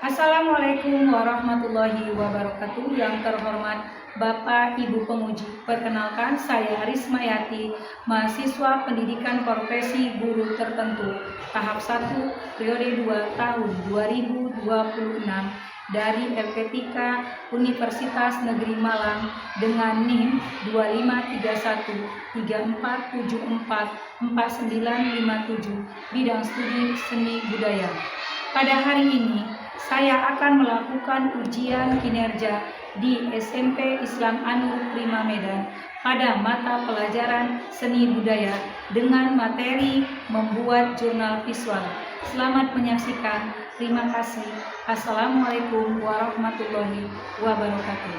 Assalamualaikum warahmatullahi wabarakatuh. Yang terhormat Bapak Ibu Pemuji, perkenalkan saya Rismayati, mahasiswa pendidikan profesi guru tertentu tahap 1 periode 2 tahun 2026 dari LPTK Universitas Negeri Malang dengan NIM 253134744957 bidang studi seni budaya. Pada hari ini saya akan melakukan ujian kinerja di SMP Islam Anur Prima Medan pada mata pelajaran seni budaya dengan materi membuat jurnal visual. Selamat menyaksikan. Terima kasih. Assalamualaikum warahmatullahi wabarakatuh.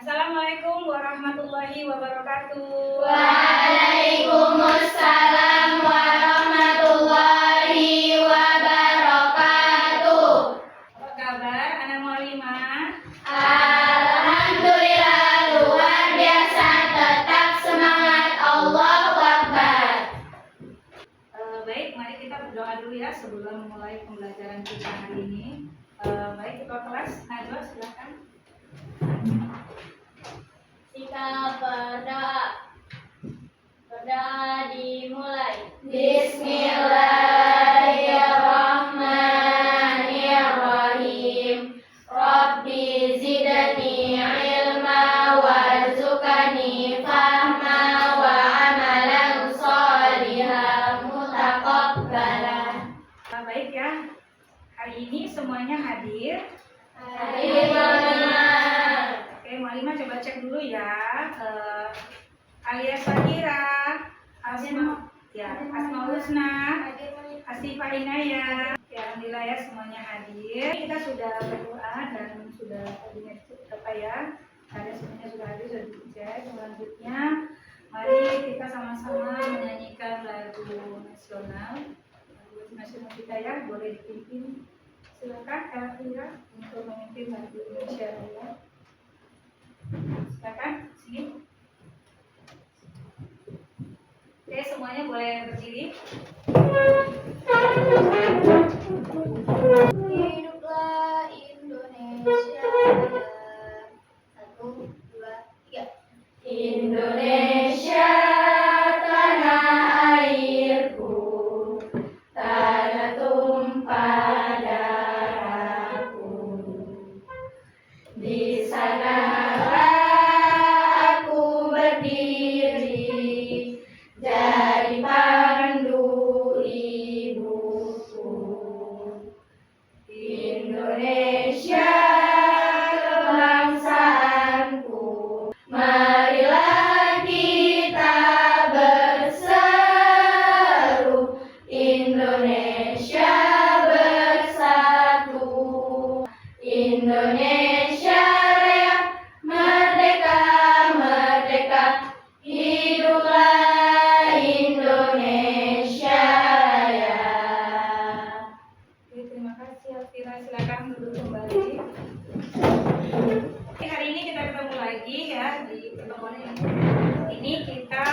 Assalamualaikum warahmatullahi wabarakatuh. Waalaikumsalam warahmatullahi wabarakatuh. Apa kabar anak Mualimah? Alhamdulillah luar biasa, tetap semangat, Allahu Akbar. Baik, mari kita berdoa dulu ya sebelum memulai pembelajaran kita hari ini. Baik, ketua kelas Najwa silakan. Sikap berdoa dimulai. Bismillahirrahmanirrahim. Rabbi zidni ilma warzuqni fahma wa amalan sholihan mutaqabbalan. Baik ya, hari ini semuanya hadir. Hadir. Oke, Mualimah coba cek dulu ya. Alia Syakira, Asma Husna, Asifah Inaya. Ya, alhamdulillah ya semuanya hadir. Kita sudah berdoa dan sudah tadinya apa ya? Ada semuanya sudah hadir, sudah dicek. Selanjutnya, mari kita sama-sama menyanyikan lagu nasional. Lagu nasional kita ya, boleh dipimpin. Silakan Elvira untuk memimpin lagu Indonesia Raya. Silakan, sini. Oke, semuanya boleh berdiri. Hiduplah Indonesia Raya. 1, 2, 3. Indonesia tanah airku, tanah tumpah darahku. Di sanalah aku berdiri, jadi pandu ibuku. Indonesia kebangsaanku, marilah kita berseru, Indonesia bersatu. Indonesia Raya, merdeka, merdeka, hiduplah Indonesia Raya. Oke, terima kasih Elvira. Silakan duduk kembali. Oke, hari ini kita ketemu lagi ya di pertemuan ini kita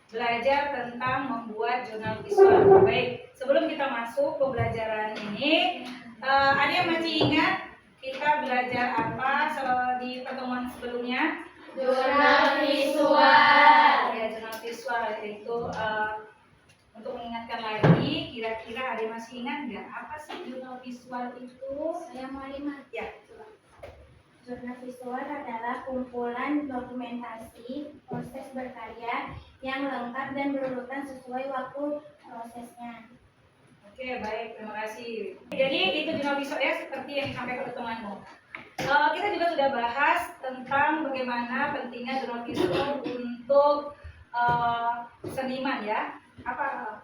belajar tentang membuat jurnal visual. Baik, sebelum kita masuk pembelajaran ini, ada yang masih ingat kita belajar apa di pertemuan sebelumnya? Jurnal visual. Ya, jurnal visual itu untuk mengingatkan lagi, kira-kira ada yang masih ingat nggak apa sih jurnal visual itu? Saya Mualimah. Ya, coba. Jurnal visual adalah kumpulan dokumentasi proses berkarya yang lengkap dan berurutan sesuai waktu prosesnya. Oke, baik, terima kasih. Jadi itu jurnal visual ya seperti yang disampaikan oleh temanmu. Kita juga sudah bahas tentang bagaimana pentingnya jurnal visual untuk seniman ya. Apa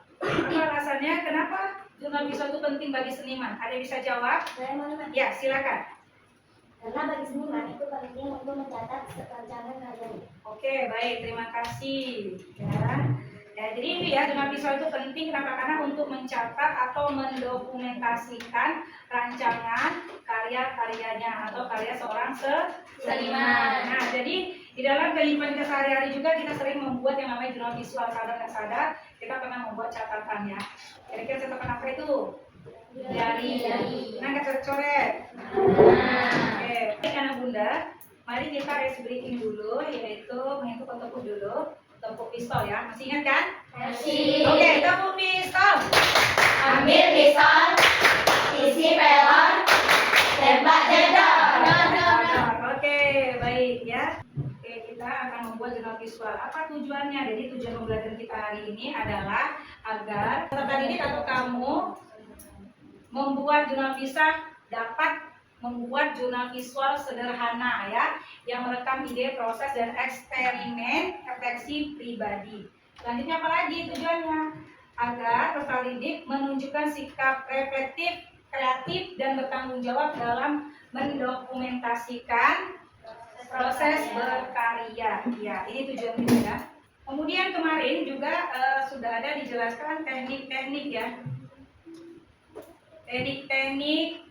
alasannya kenapa jurnal visual itu penting bagi seniman? Ada yang bisa jawab? Saya Mualimah. Ya, silakan. Karena bagi seniman itu penting untuk mencatat rancangan karyanya. Oke, baik, terima kasih. Ya, jadi ini ya jurnal visual itu penting kenapa? Karena untuk mencatat atau mendokumentasikan rancangan karya-karyanya atau karya seorang seniman. Nah, jadi di dalam kehidupan kita sehari-hari juga kita sering membuat yang namanya jurnal visual, sadar nggak sadar kita pernah membuat catatan ya. Kira-kira catatan apa itu? Jari. Nah, coret-coret. Oke, baik anak bunda, mari kita ice breaking dulu, yaitu menghitung tepuk dulu, tepuk pistol ya, masih ingat kan? Masih. Oke, tepuk pistol. Ambil pistol, isi pelon, tembak jedor. Oke, baik ya. Oke, kita akan membuat jurnal visual. Apa tujuannya? Jadi tujuan pembelajaran kita hari ini adalah agar peserta didik atau kamu membuat jurnal visual dapat membuat jurnal visual sederhana ya, yang merekam ide, proses, dan eksperimen refleksi pribadi. Selanjutnya apa lagi tujuannya? Agar peserta didik menunjukkan sikap reflektif, kreatif, dan bertanggung jawab dalam mendokumentasikan proses berkarya. Ya, ini tujuan kita ya. Kemudian kemarin juga sudah ada dijelaskan teknik-teknik ya. Teknik-teknik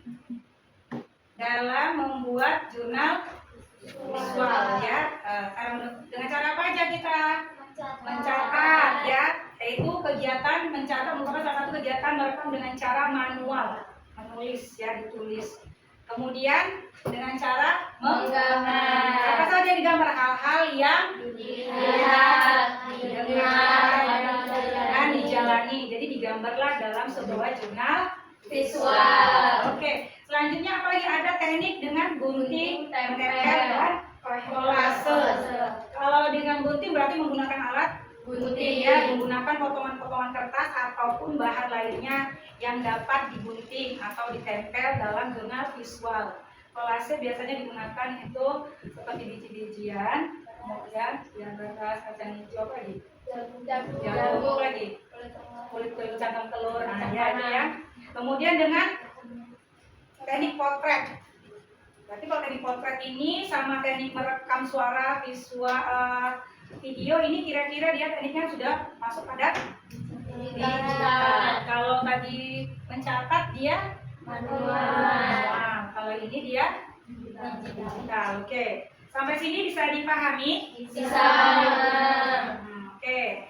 dalam membuat jurnal visual ya. Dengan cara apa aja kita mencatat ya, yaitu kegiatan mencatat merupakan salah satu kegiatan merekam dengan cara manual, menulis ya, ditulis. Kemudian dengan cara Menggambar. apa saja digambar, hal-hal yang Dilihat, didengar, dan dijalani. Jadi digambarlah dalam sebuah jurnal visual. Oke, selanjutnya apalagi ada teknik dengan gunting, Tempel, menempel, dan kolase. Kalau dengan gunting berarti menggunakan alat gunting ya, menggunakan potongan-potongan kertas ataupun bahan lainnya yang dapat digunting atau ditempel dalam jurnal visual. Kolase biasanya digunakan itu seperti biji-bijian, kemudian yang kertas kacang hijau lagi, jagung lagi, kulit-kulit cangkang telur, nah ya itu ya. Kemudian dengan teknik potret. Berarti kalau teknik potret ini sama teknik merekam suara, visual, video ini kira-kira dia tekniknya sudah masuk pada digital. Kalau tadi mencatat dia manual. Kalau ini dia digital. Oke. Sampai sini bisa dipahami? Bisa. Oke.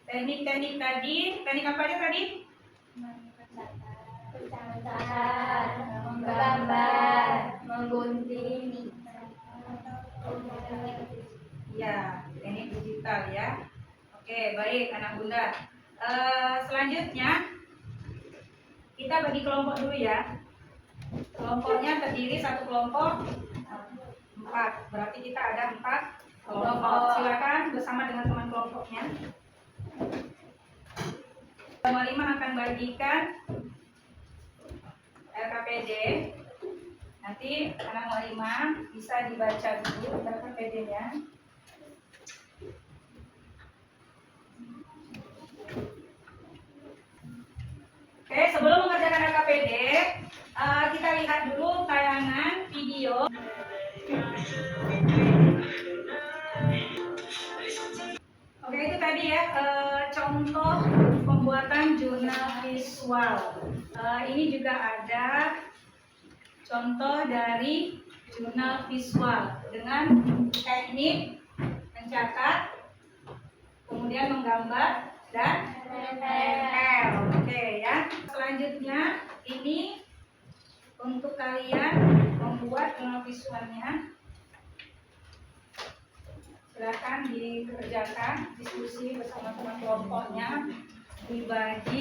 Teknik-teknik tadi, teknik apa aja tadi? Mencatat, menggambar, menggunting. Ya, teknik digital ya. Oke, baik anak bunda. Selanjutnya kita bagi kelompok dulu ya. Kelompoknya terdiri satu kelompok 4. Berarti kita ada 4 kelompok. Silakan bersama dengan teman kelompoknya. Nomor 5 akan bagikan LKPD. Nanti anak nomor 5 bisa dibaca dulu LKPD-nya. Oke, sebelum mengerjakan LKPD, kita lihat dulu tayangan video. Oke, itu tadi ya contoh pembuatan jurnal visual. Ini juga ada contoh dari jurnal visual dengan teknik mencatat, kemudian menggambar dan menempel. Oke ya. Selanjutnya ini untuk kalian membuat jurnal visualnya. Silakan dikerjakan, diskusi bersama teman kelompoknya, dibagi.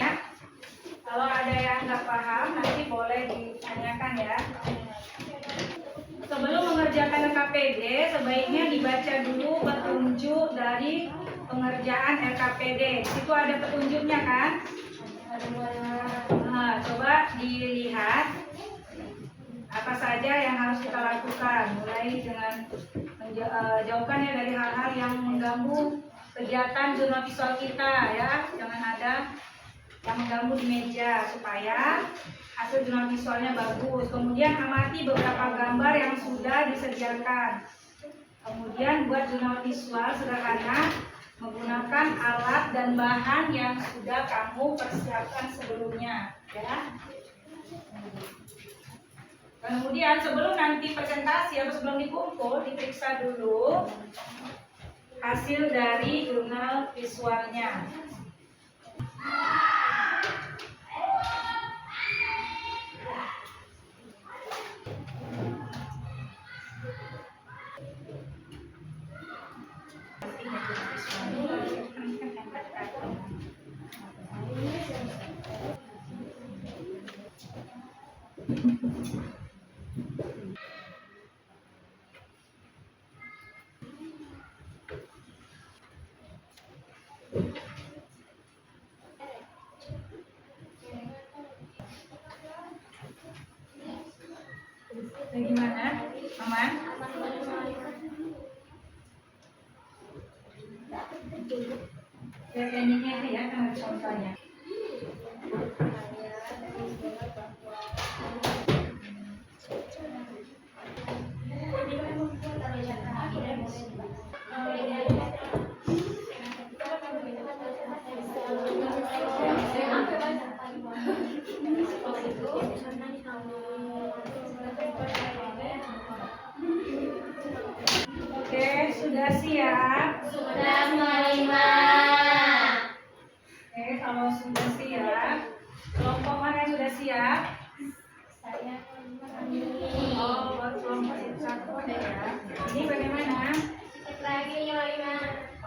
Kalau ada yang nggak paham nanti boleh ditanyakan ya. Sebelum mengerjakan LKPD, sebaiknya dibaca dulu petunjuk dari pengerjaan LKPD. Itu ada petunjuknya kan? Nah, coba dilihat apa saja yang harus kita lakukan, mulai dengan menjauhkannya dari hal-hal yang mengganggu kegiatan jurnal visual kita ya. Jangan ada yang mengganggu di meja supaya hasil jurnal visualnya bagus. Kemudian amati beberapa gambar yang sudah disediakan. Kemudian buat jurnal visual sederhana menggunakan alat dan bahan yang sudah kamu persiapkan sebelumnya ya. Kemudian sebelum nanti presentasi atau sebelum dikumpul, diperiksa dulu hasil dari jurnal visualnya. Gimana? Aman? Lihat endingnya itu ya, sama contohnya. Oke, sudah siap? Sudah menerima. Oke, kalau sudah siap, kelompok mana yang sudah siap? Saya Oh, buat kelompok satu ada ya. Ini bagaimana? Lagi menerima.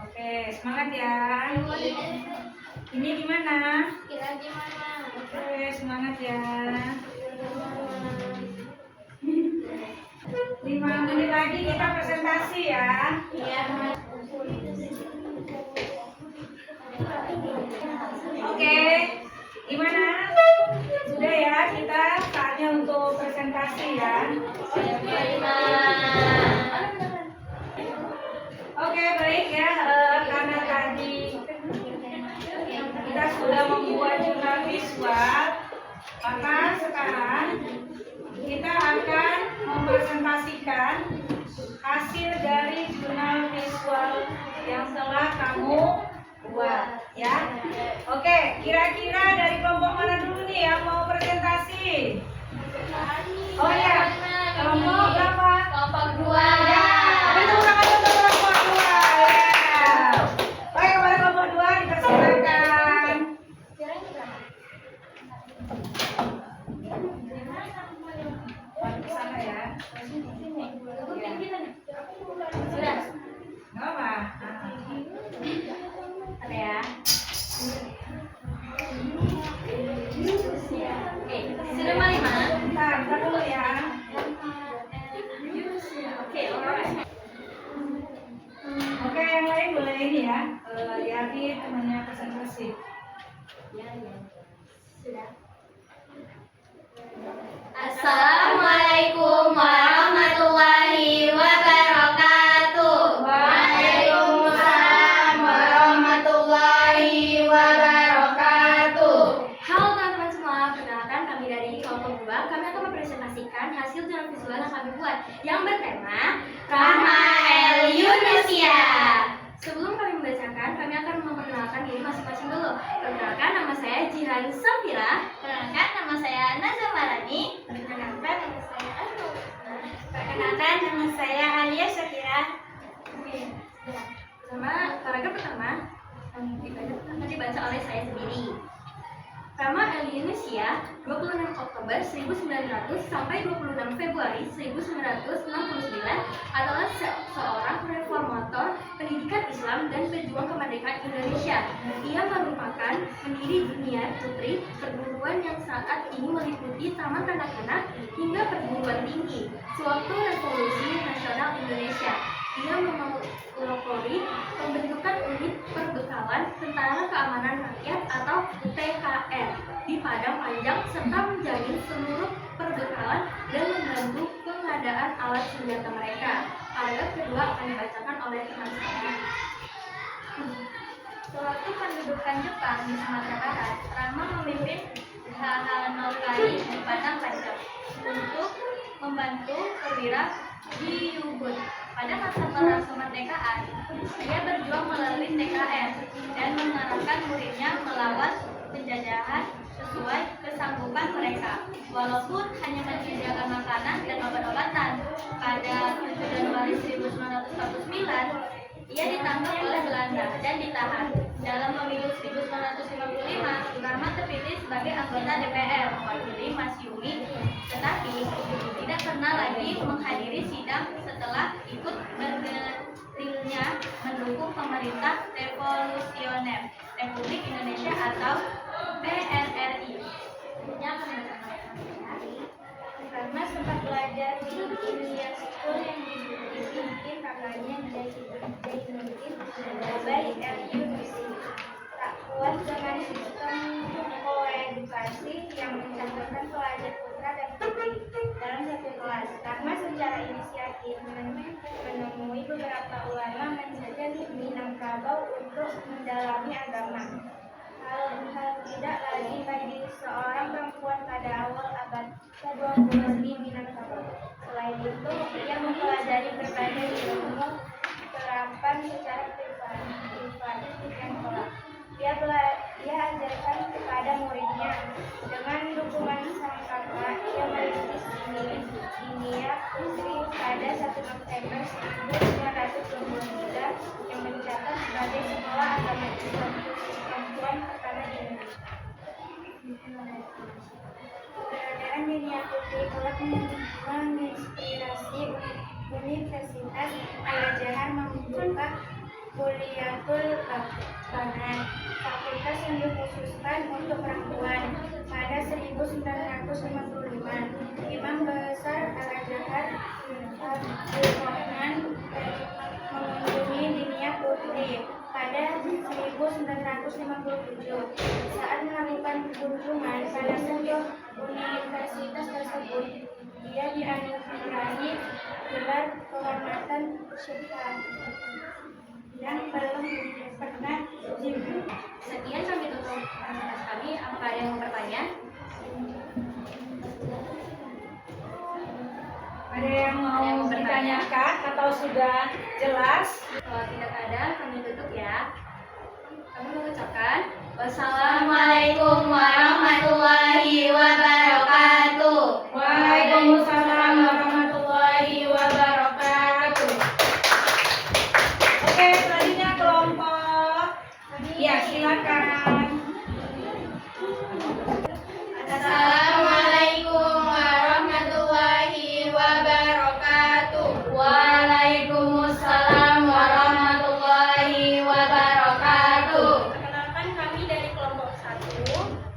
Oke, semangat ya. Ini gimana? Kira gimana? Oke, semangat ya. 5 menit lagi kita presentasi ya. Iya. Oke, gimana? Sudah ya, kita saatnya untuk presentasi ya. Menerima. Oke, baik ya. Karena tadi kita sudah membuat jurnal visual, maka sekarang kita akan mempresentasikan hasil dari jurnal visual yang telah kamu buat ya. Oke, kira-kira dari kelompok mana dulu nih yang mau presentasi? Oh ya, kelompok berapa? Kelompok 2. Ya, tepuk tangan untuk kelompok 2 ya. Oke, kepada kelompok 2 dipersilakan. Ke sana ya. Sudah. Nggak apa. Ada ya. Oke, sudah menerima. Bentar dulu ya. Oke, alright. Oke, yang lain boleh ini ya. Lihatin temannya presentasi. Assalamualaikum warahmatullahi wabarakatuh. Waalaikumsalam warahmatullahi wabarakatuh. Halo teman-teman semua, perkenalkan kami dari kelompok 2. Kami akan mempresentasikan hasil jurnal visual yang kami buat yang bertema Rahma El Yunusia. Sebelum kami membacakan, kami akan memperkenalkan diri masing-masing dulu. Perkenalkan, nama saya Jihan Safira. Perkenalkan, nama saya Nazwa Marani. Perkenalkan, nama saya Anu. Perkenalkan, nama saya Alia Syakira. Oke, paragraf pertama akan dibaca oleh saya sendiri. Rahma El Yunusia, 26 Oktober 1900 sampai 26 Februari 1969 adalah seorang reformator pendidikan Islam dan pejuang kemerdekaan Indonesia. Ia merupakan pendiri Dunia Putri, perguruan yang saat ini meliputi taman kanak-kanak hingga perguruan tinggi. Sewaktu Revolusi Nasional Indonesia, ia memelopori pembentukan unit perbekalan Tentara Keamanan Rakyat atau TKR di Padang Panjang serta menjamin seluruh perbekalan dan membantu pengadaan alat senjata mereka. Paragraf kedua akan dibacakan oleh teman saya. Sewaktu pendudukan Jepang di Sumatera Barat, Rahma memimpin HH0KI di Padang Panjang untuk membantu perwira di Ubud. Pada masa kemerdekaan, ia berjuang melalui TKR dan mengarahkan muridnya melawan penjajahan sesuai kesanggupan mereka. Walaupun hanya menyediakan makanan dan obat-obatan, pada 7 Januari 1949, ia ditangkap oleh Belanda dan ditahan. Dalam pemilu 1955, Rahma terpilih sebagai anggota DPR mewakili Masyumi, tetapi tidak pernah lagi menghadiri sidang setelah ikut berdirinya mendukung pemerintah revolusioner Republik Indonesia atau PRRI. evaluasi yang mencantumkan pelajar putra dan putri dalam satu kelas. Karena secara inisiatif menemui beberapa ulama menjadi Minangkabau untuk mendalami agama. Hal tidak lazim bagi seorang perempuan pada awal abad ke-20 di Minangkabau. Selain itu, ia mempelajari berbagai ilmu terapan secara privat di sekolah. Ia ajarkan kepada muridnya. Dengan dukungan sang kakak, ia merintis Dinia Putri pada 1 November 1923 yang mencatat sebagai sekolah agama Islam perempuan pertama di Indonesia. Keberadaan Dinia Putri telah menginspirasi Universitas Al-Azhar membuka Kuliatul Banat, fakultas yang dikhususkan untuk perempuan. Pada 1955, Imam Besar Al-Azhar Abdul Rahman mengunjungi Dinia Putri pada 1957. Saat melakukan kunjungan pada sebuah universitas tersebut, dia dianugerahi gelar kehormatan Syekh yang belum pernah dibuat. Sekian kami tutup aktivitas kami. Apa ada yang mau bertanya? Ada yang mau ditanyakan atau sudah jelas? Kalau tidak ada, kami tutup ya. Kami mengucapkan wassalamualaikum warahmatullahi wabarakatuh. Waalaikumsalam warahmatullahi wabarakatuh. Oke, selanjutnya kelompok. Ya, silakan. Assalamualaikum warahmatullahi wabarakatuh. Waalaikumsalam warahmatullahi wabarakatuh. Perkenalkan, kami dari kelompok 1.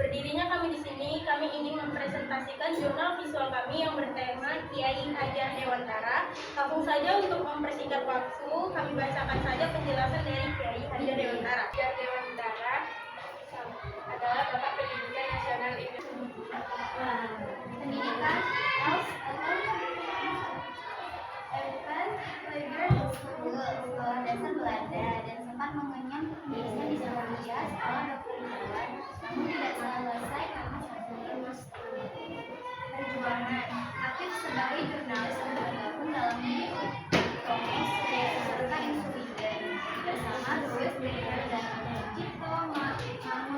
Berdirinya kami di sini, kami ingin mempresentasikan jurnal visual kami yang bertema Kiai Hajar Dewantara. Langsung saja untuk mempersingkat waktu, kami bacakan saja penjelasan dari Kiai Hajar Dewantara. Hajar Dewantara adalah Bapak Pendidikan Nasional Indonesia. Pendidikan sekolah dasar Belanda dan sempat mengenyam pendidikan di Surabaya sekolah dokter Iwan, namun tidak selesai karena lulus perjuangan. Aktif sebagai jurnalis dan bergabung dalam komens serta Insuliden bersama Louis Breyer dan Cipto Mangun.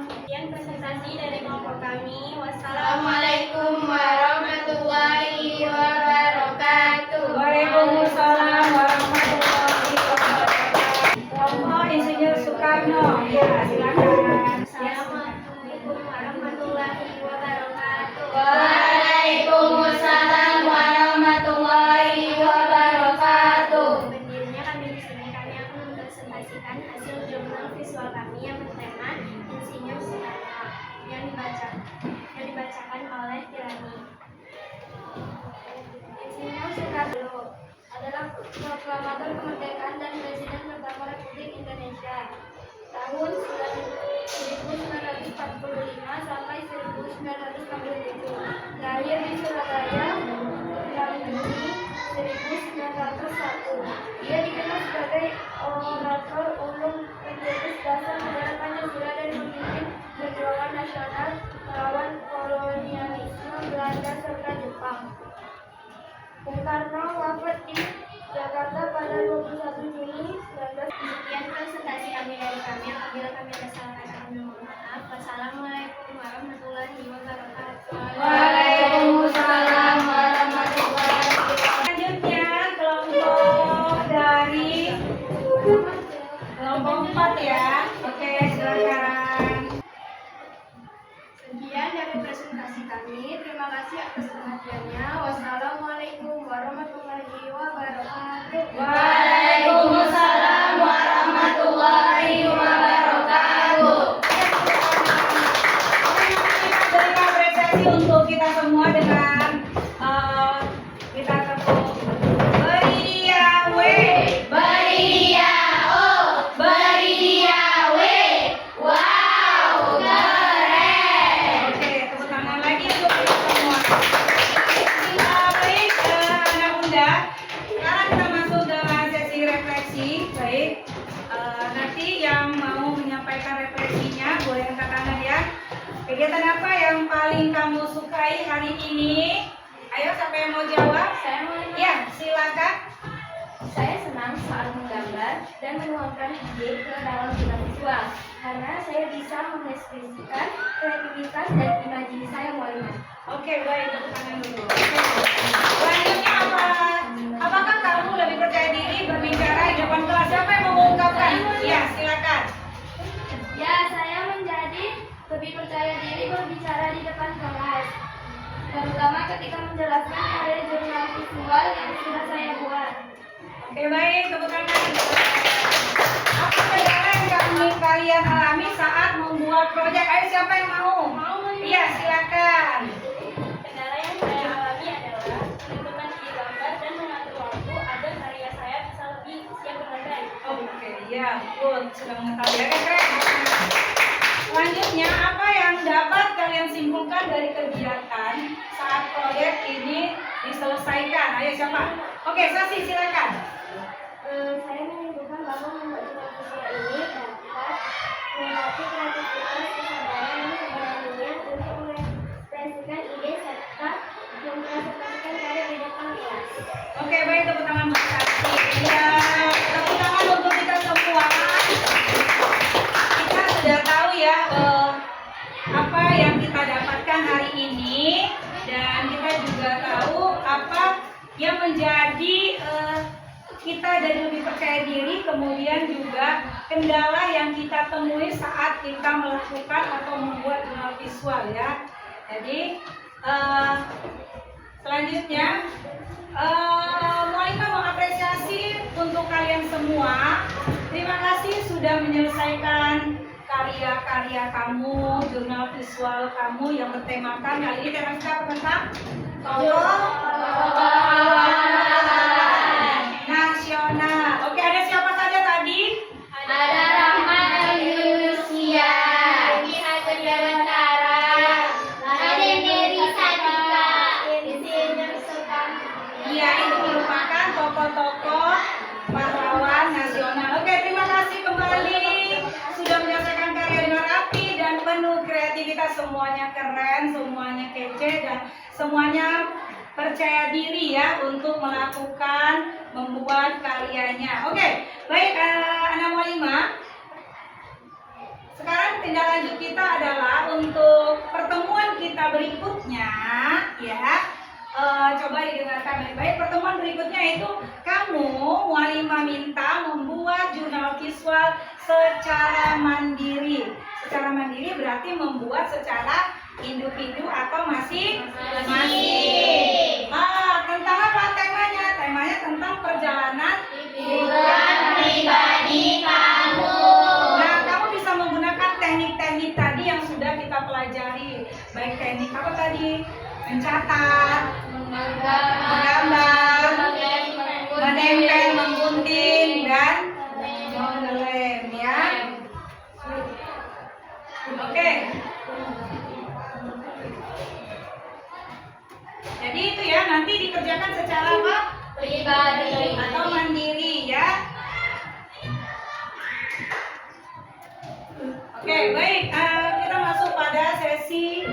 Sekian presentasi dari kelompok kami. Wassalamualaikum warahmatullahi wabarakatuh. Waalaikumsalam warahmatullahi wabarakatuh. Kelompok Insinyur Soekarno. Ya, silakan. Assalamualaikum warahmatullahi wabarakatuh. Waalaikumsalam warahmatullahi wabarakatuh. Berdirinya kami di sini, kami akan mempresentasikan hasil jurnal visual kami yang bertema Insinyur Soekarno yang dibacakan oleh Kirani. Insinyur Soekarno adalah proklamator kemerdekaan dan presiden pertama Republik Indonesia tahun 1945 sampai 1967. Lahir di Surabaya 6 Juni 1901. Dia dikenal sebagai orator ulung, pencetus dasar negara Pancasila dan memimpin perjuangan nasional melawan kolonialisme Belanda serta Jepang. Bung Karno wafat di Jakarta pada 21 Juni 19. Sekian presentasi kami dari kami. Apabila kami ada salah kata, kami mohon maaf. Wassalamualaikum warahmatullahi wabarakatuh. Waalaikumsalam warahmatullahi wabarakatuh. Selanjutnya kelompok dari kelompok 4 ya. Oke, silakan. Sekian dari presentasi kami. Terima kasih atas perhatiannya. Wassalamualaikum warahmatullahi wabarakatuh. Waalaikumsalam warahmatullahi wabarakatuh. Berikan apresiasi untuk kita semua dengan kita tepuk. Beri dia W, beri dia O, beri dia W. Wow, keren. Oke, tepuk Kegiatan apa yang paling kamu sukai hari ini? Ayo, siapa yang mau jawab? Saya mau Ya, silakan. Saya senang saat menggambar dan menuangkan ide ke dalam jurnal visual karena saya bisa mengekspresikan kreativitas dan imajinasi saya Mualimah. Oke, baik, tepuk tangan dulu. Selanjutnya apa? Apakah kamu lebih percaya diri berbicara di depan kelas? Siapa yang mau mengungkapkan? Ya, silakan. Ya, saya menjadi lebih percaya diri berbicara di depan kelas, terutama ketika menjelaskan karya jurnal visual yang sudah saya buat. Oke, baik, tepuk tangan. Apa kendala yang kalian alami saat membuat proyek? Ayo, siapa yang mau? Iya, silakan. Kendala yang saya alami adalah menentukan ide gambar dan mengatur waktu agar karya saya bisa lebih siap berharga. Oke, ya, good. Sudah mengetahui. Oke, keren. Selanjutnya, apa yang dapat kalian simpulkan dari kegiatan saat proyek ini diselesaikan? Ayo, siapa? Oke, Sasi, silakan. Saya menyimpulkan bahwa membuat jurnal visual ini dapat melatih kreativitas, kesabaran, dan keberanian untuk mengekspresikan ide serta mempresentasikan karya di depan kelas. Oke, baik, tepuk tangan buat Sasi. Ya, tepuk tangan untuk kita semua. Kita sudah tahu ya apa yang kita dapatkan hari ini, dan kita juga tahu apa yang menjadi kita jadi lebih percaya diri, kemudian juga kendala yang kita temui saat kita melakukan atau membuat jurnal visual ya. Jadi selanjutnya Mualimah mengapresiasi untuk kalian semua. Terima kasih sudah menyelesaikan karya-karya kamu, jurnal visual kamu yang bertemakan kali ini tema kita tentang tokoh nasional. Oke, ada siapa saja tadi? Ada Rahmat Yunisia, Hajar Dewantara, ada Dewi Satika, Insinyur Sukamti. Iya, itu merupakan tokoh-tokoh pahlawan nasional. Oke, terima kasih kembali sudah menyelesaikan karya dengan rapi dan penuh kreativitas. Semuanya keren, semuanya kece, dan semuanya percaya diri ya untuk melakukan membuat karyanya. Oke, baik anak Mualimah. Sekarang tindak lanjut kita adalah untuk pertemuan kita berikutnya ya. Coba didengarkan baik-baik. Pertemuan berikutnya itu kamu Mualimah minta membuat jurnal visual secara mandiri. Secara mandiri berarti membuat secara individu atau masing-masing. Tentang apa temanya? Temanya tentang perjalanan Hiburan pribadi kamu. Nah, kamu bisa menggunakan teknik-teknik tadi yang sudah kita pelajari. Baik teknik apa tadi? Mencatat, menggambar, menempel, menggunting, dan mengelem ya. Oke. Jadi itu ya, nanti dikerjakan secara apa? Pribadi Atau mandiri ya. Oke, baik. Kita masuk pada sesi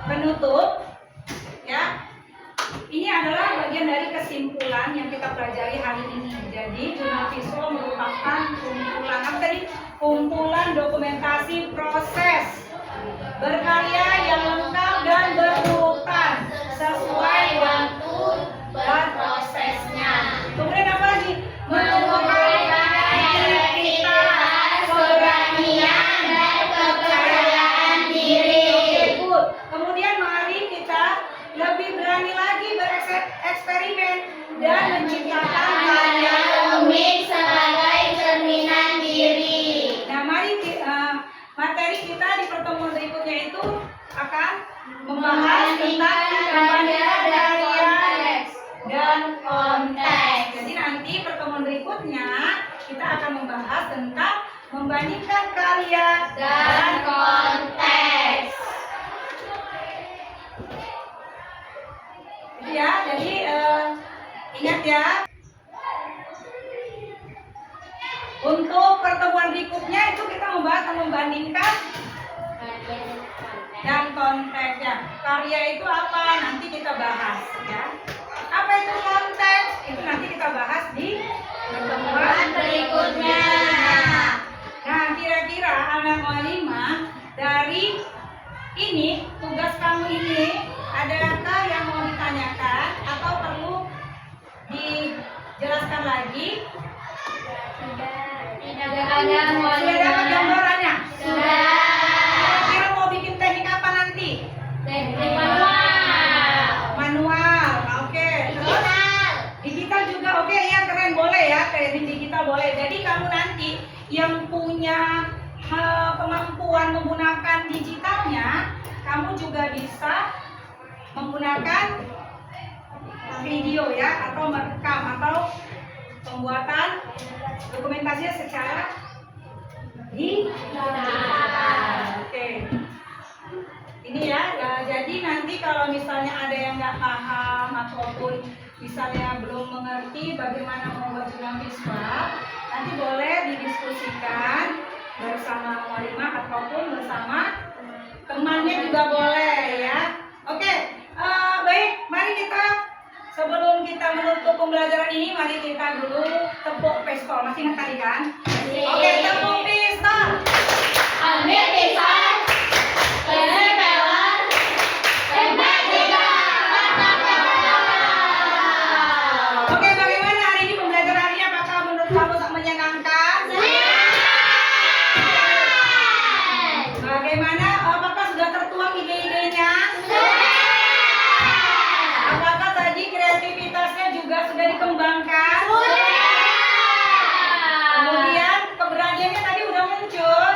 penutup ya. Ini adalah bagian dari kesimpulan yang kita pelajari hari ini. Jadi jurnal visual merupakan kumpulan apa tadi? Kumpulan dokumentasi proses berkarya yang lengkap dan berurutan sesuai waktu berprosesnya. Kemudian apa lagi? Menumbuhkan kreativitas, keberanian, dan kepercayaan diri. Good. Kemudian mari kita lebih berani lagi bereksperimen dan menciptakan karya unik sebagai cerminan diri. Nah, mari materi kita di pertemuan berikutnya itu akan membahas tentang perbandingan karya dan konteks. Jadi nanti pertemuan berikutnya kita akan membahas tentang membandingkan karya dan konteks. Ya, jadi ingat ya. Untuk pertemuan berikutnya itu kita membahas membandingkan. Nah, Ya, karya itu apa? Nanti kita bahas ya. Apa itu konteks? Itu nanti kita bahas di pertemuan berikutnya. Nah, kira-kira anak Walimah dari ini tugas kamu ini adakah yang mau ditanyakan atau perlu dijelaskan lagi? Tidak Sudah dapat gambarannya? Sudah. Kira-kira mau bikin teknik apa nanti? Teknik manual. Manual, oke. Terus digital juga oke ya, keren, boleh ya, teknik digital boleh. Jadi kamu nanti yang punya kemampuan menggunakan digitalnya, kamu juga bisa menggunakan video ya, atau merekam atau pembuatan dokumentasinya secara digital. Oke. Ini ya, jadi nanti kalau misalnya ada yang nggak paham ataupun misalnya belum mengerti bagaimana membuat jurnal visual, nanti boleh didiskusikan bersama Walimah ataupun bersama temannya juga boleh ya. Oke, baik, mari kita sebelum kita menutup pembelajaran ini, mari kita dulu tepuk pistol. Masih ingat tadi kan? Oke, tepuk pistol. Ambil pisau, leher pelan, tembak tiga, Oke, bagaimana hari ini pembelajarannya? Apakah menurut kamu sangat menyenangkan? Bagaimana? Apakah sudah tertuang ide-idenya? Apakah tadi kreativitasnya juga sudah dikembangkan? Kemudian keberaniannya tadi udah muncul?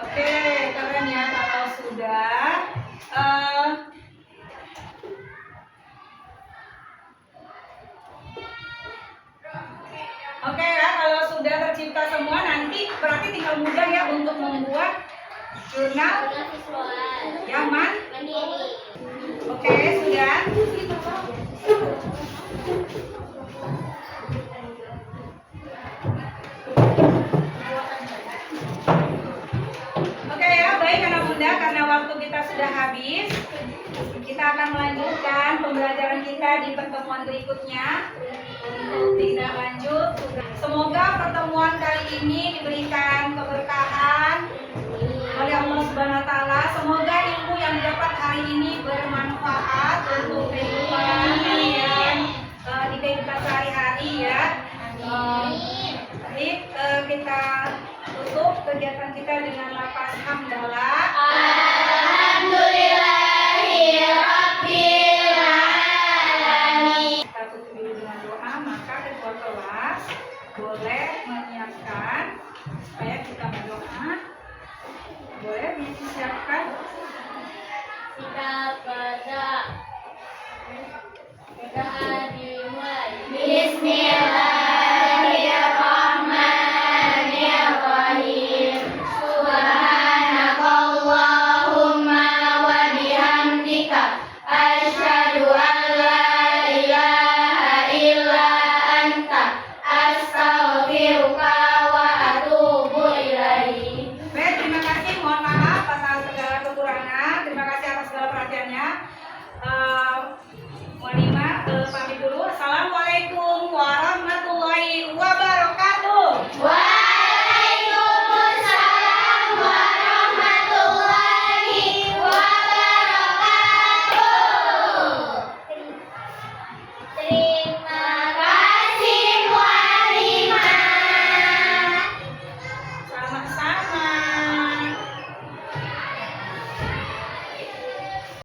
Oke, keren ya kalau sudah. Oke ya, kalau sudah tercipta semua nanti berarti tinggal mudah ya untuk membuat jurnal yang mandiri. Oke, sudah. Oke ya, baik anak muda, karena waktu kita sudah habis, kita akan melanjutkan pembelajaran kita di pertemuan berikutnya. Untuk tidak lanjut, semoga pertemuan kali ini diberikan keberkahan oleh Allah Subhanahu wa taala. Semoga ilmu yang didapat hari ini bermanfaat untuk kehidupan kalian di kehidupan sehari-hari ya. Baik, kita tutup kegiatan kita dengan lafaz hamdalah. Alhamdulillahirabbil alamin. Kita tutup dulu dengan doa, maka ketua kelas boleh menyiapkan supaya kita berdoa. Boleh disiapkan. Kita pada dimulai. Bismillah.